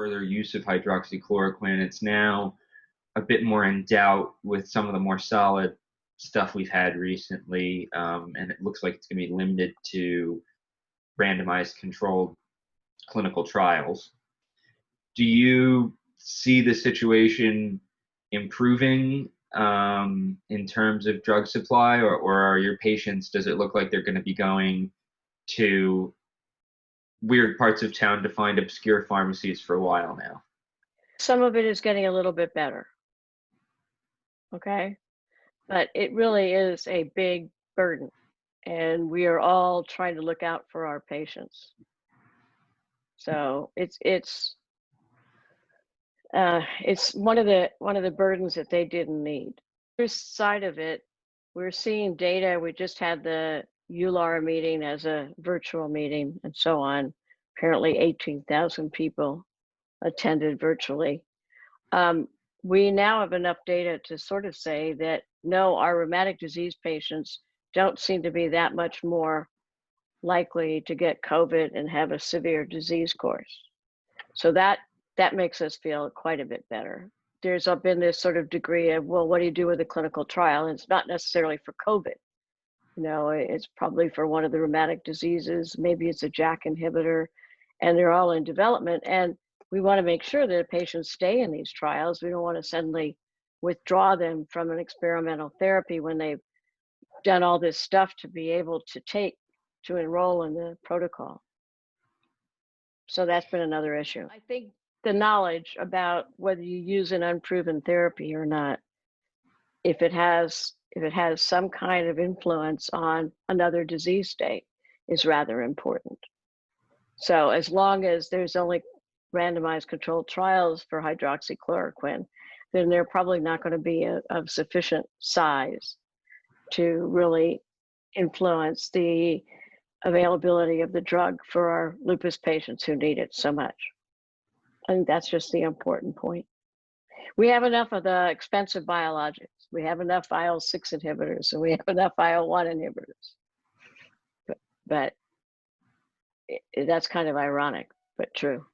further use of hydroxychloroquine. It's now a bit more in doubt with some of the more solid stuff we've had recently, and it looks like it's going to be limited to randomized controlled clinical trials. Do you see the situation improving in terms of drug supply, or are your patients, does it look like they're going to be going to weird parts of town to find obscure pharmacies for a while now? Some of it is getting a little bit better. Okay. But it really is a big burden, and we are all trying to look out for our patients. So it's one of the burdens that they didn't need. This side of it, we're seeing data. We just had the EULAR meeting as a virtual meeting and so on. Apparently 18,000 people attended virtually. We now have enough data to sort of say that, no, our rheumatic disease patients don't seem to be that much more likely to get COVID and have a severe disease course. So that makes us feel quite a bit better. There's been this sort of degree of, well, what do you do with a clinical trial? And it's not necessarily for COVID. You know, it's probably for one of the rheumatic diseases. Maybe it's a JAK inhibitor, and they're all in development. And we want to make sure that patients stay in these trials. We don't want to suddenly withdraw them from an experimental therapy when they've done all this stuff to be able to enroll in the protocol. So that's been another issue. I think the knowledge about whether you use an unproven therapy or not, if it has some kind of influence on another disease state, is rather important. So as long as there's only randomized controlled trials for hydroxychloroquine, then they're probably not going to be of sufficient size to really influence the availability of the drug for our lupus patients who need it so much. I think that's just the important point. We have enough of the expensive biologics. We have enough IL-6 inhibitors, and we have enough IL-1 inhibitors. But that's kind of ironic, but true.